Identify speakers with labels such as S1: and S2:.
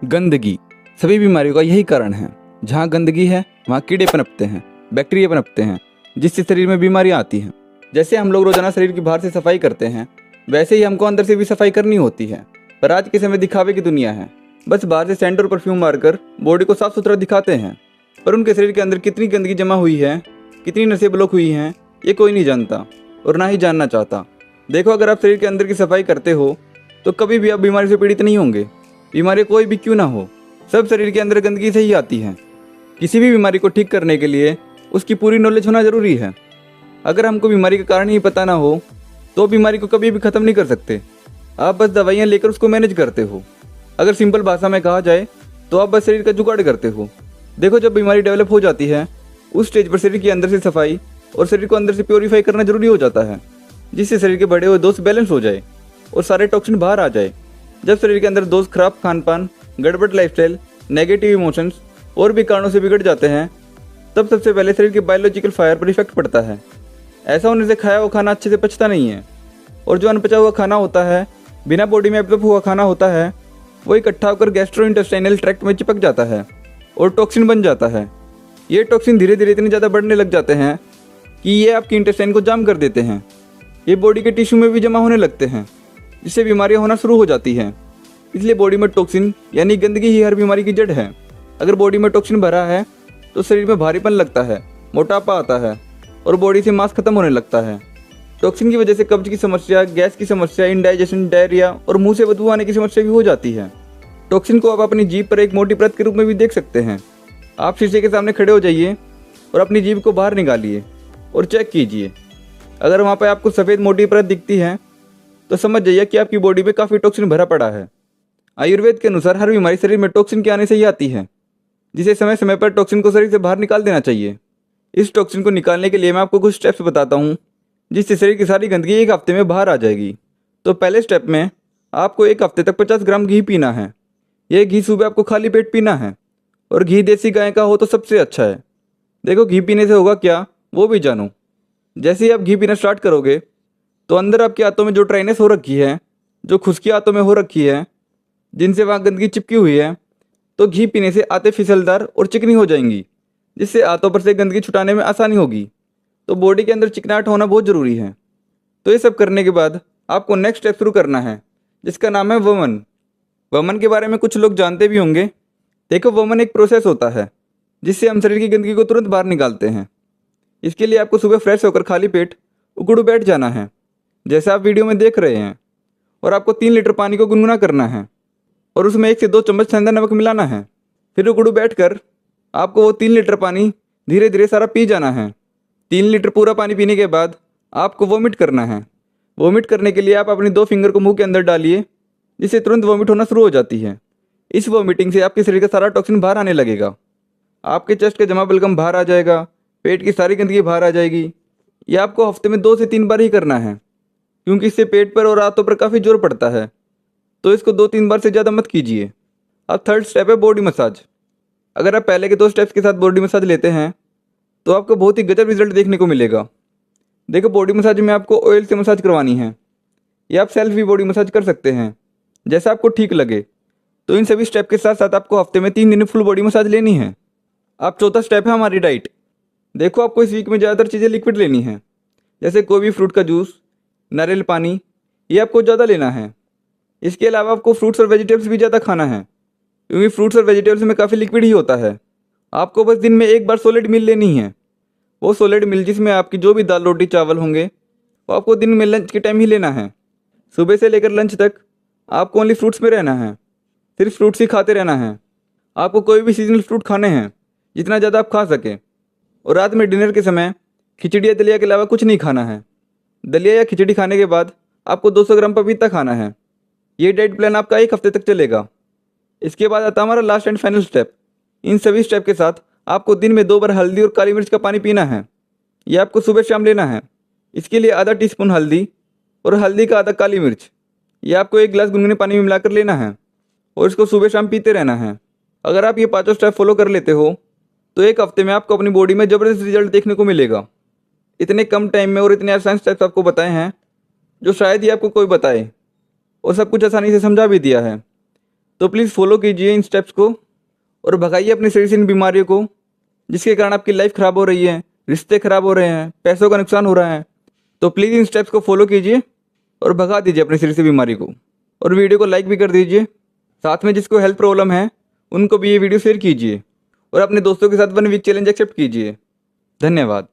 S1: गंदगी सभी बीमारियों का यही कारण है। जहाँ गंदगी है वहाँ कीड़े पनपते हैं, बैक्टीरिया पनपते हैं, जिससे शरीर में बीमारियाँ आती हैं। जैसे हम लोग रोजाना शरीर की बाहर से सफाई करते हैं, वैसे ही हमको अंदर से भी सफाई करनी होती है। पर आज के समय दिखावे की दुनिया है। बस बाहर से सेंट और परफ्यूम मारकर बॉडी को साफ सुथरा दिखाते हैं, पर उनके शरीर के अंदर कितनी गंदगी जमा हुई है, कितनी नसें ब्लॉक हुई हैं, ये कोई नहीं जानता और ना ही जानना चाहता। देखो, अगर आप शरीर के अंदर की सफाई करते हो तो कभी भी आप बीमारी से पीड़ित नहीं होंगे। बीमारी कोई भी क्यों ना हो, सब शरीर के अंदर गंदगी से ही आती है। किसी भी बीमारी को ठीक करने के लिए उसकी पूरी नॉलेज होना जरूरी है। अगर हमको बीमारी का कारण ही पता ना हो तो बीमारी को कभी भी ख़त्म नहीं कर सकते। आप बस दवाइयाँ लेकर उसको मैनेज करते हो। अगर सिंपल भाषा में कहा जाए तो आप बस शरीर का जुगाड़ करते हो। देखो, जब बीमारी डेवलप हो जाती है उस स्टेज पर शरीर के अंदर से सफाई और शरीर को अंदर से प्योरीफाई करना जरूरी हो जाता है, जिससे शरीर के बढ़े हुए दोष बैलेंस हो जाए और सारे टॉक्सिन बाहर आ जाए। जब शरीर के अंदर दोष, खराब खान पान, गड़बड़ लाइफस्टाइल, नेगेटिव इमोशंस और भी कारणों से बिगड़ जाते हैं, तब सबसे पहले शरीर के बायोलॉजिकल फायर पर इफेक्ट पड़ता है। ऐसा होने से खाया हुआ खाना अच्छे से पचता नहीं है, और जो अनपचा हुआ खाना होता है, बिना बॉडी में एब्जॉर्ब हुआ खाना होता है, वो इकट्ठा होकर गैस्ट्रोइंटेस्टाइनल ट्रैक्ट में चिपक जाता है और टॉक्सिन बन जाता है। ये टॉक्सिन धीरे धीरे इतने ज़्यादा बढ़ने लग जाते हैं कि ये आपकी इंटेस्टाइन को जाम कर देते हैं। ये बॉडी के टिश्यू में भी जमा होने लगते हैं, जिससे बीमारियां होना शुरू हो जाती हैं। इसलिए बॉडी में टॉक्सिन यानी गंदगी ही हर बीमारी की जड़ है। अगर बॉडी में टॉक्सिन भरा है तो शरीर में भारीपन लगता है, मोटापा आता है और बॉडी से मांस खत्म होने लगता है। टॉक्सिन की वजह से कब्ज की समस्या, गैस की समस्या, इंडाइजेशन, डायरिया और मुंह से बदबू आने की समस्या भी हो जाती है। टॉक्सिन को आप अपनी जीभ पर एक मोटी परत के रूप में भी देख सकते हैं। आप शीशे के सामने खड़े हो जाइए और अपनी जीभ को बाहर निकालिए और चेक कीजिए। अगर वहाँ पर आपको सफ़ेद मोटी परत दिखती है तो समझ जाइए कि आपकी बॉडी में काफ़ी टॉक्सिन भरा पड़ा है। आयुर्वेद के अनुसार हर बीमारी शरीर में टॉक्सिन के आने से ही आती है, जिसे समय समय पर टॉक्सिन को शरीर से बाहर निकाल देना चाहिए। इस टॉक्सिन को निकालने के लिए मैं आपको कुछ स्टेप्स बताता हूँ, जिससे शरीर की सारी गंदगी एक हफ्ते में बाहर आ जाएगी। तो पहले स्टेप में आपको एक हफ्ते तक 50 ग्राम घी पीना है। यह घी सुबह आपको खाली पेट पीना है, और घी देसी गाय का हो तो सबसे अच्छा है। देखो, घी पीने से होगा क्या वो भी जानो। जैसे ही आप घी पीना स्टार्ट करोगे तो अंदर आपके हाथों में जो ड्राइनेस हो रखी है, जो खुश्की हाथों में हो रखी है, जिनसे वहाँ गंदगी चिपकी हुई है, तो घी पीने से आते फिसलदार और चिकनी हो जाएंगी, जिससे हाथों पर से गंदगी छुटाने में आसानी होगी। तो बॉडी के अंदर चिकनाहट होना बहुत ज़रूरी है। तो ये सब करने के बाद आपको नेक्स्ट स्टेप शुरू करना है, जिसका नाम है वमन। वमन के बारे में कुछ लोग जानते भी होंगे। देखो, वमन एक प्रोसेस होता है जिससे हम शरीर की गंदगी को तुरंत बाहर निकालते हैं। इसके लिए आपको सुबह फ्रेश होकर खाली पेट उकड़ू बैठ जाना है, जैसा आप वीडियो में देख रहे हैं, और आपको 3 लीटर पानी को गुनगुना करना है और उसमें 1 से 2 चम्मच सेंधा नमक मिलाना है। फिर उकड़ू बैठकर आपको वो 3 लीटर पानी धीरे धीरे सारा पी जाना है। 3 लीटर पूरा पानी पीने के बाद आपको वोमिट करना है। वोमिट करने के लिए आप अपनी 2 फिंगर को मुंह के अंदर डालिए, जिससे तुरंत वोमिट होना शुरू हो जाती है। इस वोमिटिंग से आपके शरीर का सारा टॉक्सिन बाहर आने लगेगा। आपके चेस्ट का जमा बलगम बाहर आ जाएगा, पेट की सारी गंदगी बाहर आ जाएगी। यह आपको हफ्ते में 2 से 3 बार ही करना है, क्योंकि इससे पेट पर और हाथों पर काफ़ी जोर पड़ता है। तो इसको 2-3 बार से ज़्यादा मत कीजिए। अब थर्ड स्टेप है बॉडी मसाज। अगर आप पहले के 2 स्टेप्स के साथ बॉडी मसाज लेते हैं तो आपको बहुत ही गजब रिजल्ट देखने को मिलेगा। देखो, बॉडी मसाज में आपको ऑयल से मसाज करवानी है, या आप सेल्फ भी बॉडी मसाज कर सकते हैं, जैसा आपको ठीक लगे। तो इन सभी स्टेप के साथ साथ आपको हफ्ते में 3 दिन फुल बॉडी मसाज लेनी है। अब चौथा स्टेप है हमारी डाइट। देखो, आपको इस वीक में ज़्यादातर चीज़ें लिक्विड लेनी है, जैसे कोई भी फ्रूट का जूस, नारियल पानी, ये आपको ज़्यादा लेना है। इसके अलावा आपको फ्रूट्स और वेजिटेबल्स भी ज़्यादा खाना है, क्योंकि फ्रूट्स और वेजिटेबल्स में काफ़ी लिक्विड ही होता है। आपको बस दिन में 1 बार सॉलिड मील लेनी है। वो सॉलिड मील जिसमें आपकी जो भी दाल, रोटी, चावल होंगे, वो आपको दिन में लंच के टाइम ही लेना है। सुबह से लेकर लंच तक आपको ओनली फ्रूट्स में रहना है, सिर्फ फ्रूट्स ही खाते रहना है। आपको कोई भी सीजनल फ्रूट खाने हैं, जितना ज़्यादा आप खा सकें। और रात में डिनर के समय खिचड़ी या दलिया के अलावा कुछ नहीं खाना है। दलिया या खिचड़ी खाने के बाद आपको 200 ग्राम पपीता खाना है। ये डाइट प्लान आपका 1 हफ्ते तक चलेगा। इसके बाद आता हमारा लास्ट एंड फाइनल स्टेप। इन सभी स्टेप के साथ आपको दिन में 2 बार हल्दी और काली मिर्च का पानी पीना है। यह आपको सुबह शाम लेना है। इसके लिए आधा टीस्पून हल्दी और हल्दी का आधा काली मिर्च, यह आपको 1 गिलास गुनगुने पानी में मिलाकर लेना है और इसको सुबह शाम पीते रहना है। अगर आप ये 5 स्टेप फॉलो कर लेते हो तो 1 हफ्ते में आपको अपनी बॉडी में ज़बरदस्त रिजल्ट देखने को मिलेगा। इतने कम टाइम में और इतने आसान स्टेप्स आपको बताए हैं, जो शायद ही आपको कोई बताए, और सब कुछ आसानी से समझा भी दिया है। तो प्लीज़ फॉलो कीजिए इन स्टेप्स को और भगाइए अपने शरीर से इन बीमारियों को, जिसके कारण आपकी लाइफ ख़राब हो रही है, रिश्ते ख़राब हो रहे हैं, पैसों का नुकसान हो रहा है। तो प्लीज़ इन स्टेप्स को फॉलो कीजिए और भगा दीजिए अपने शरीर से बीमारी को। और वीडियो को लाइक भी कर दीजिए। साथ में जिसको हेल्थ प्रॉब्लम है उनको भी ये वीडियो शेयर कीजिए और अपने दोस्तों के साथ 1 वीक चैलेंज एक्सेप्ट कीजिए। धन्यवाद।